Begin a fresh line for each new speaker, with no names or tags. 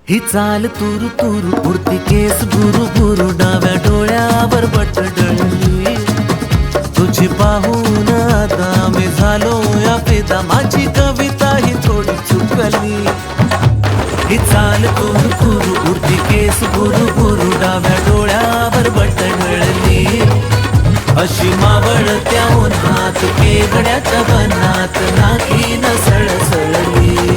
ही चाल तुरु तुरु उडती केस बुरु बुरु डाव्या डोळ्यावर बट डळली तुझी पाहून आता मी झालो या फिदा माझी कविता ही थोडी चुकली ही चाल तुरु तुरु उडती केस बुरु बुरु डाव्या डोळ्यावर बट डळली अशी मावळत्या उन्हात केवड्याच्या बनात नाकी न सळसळली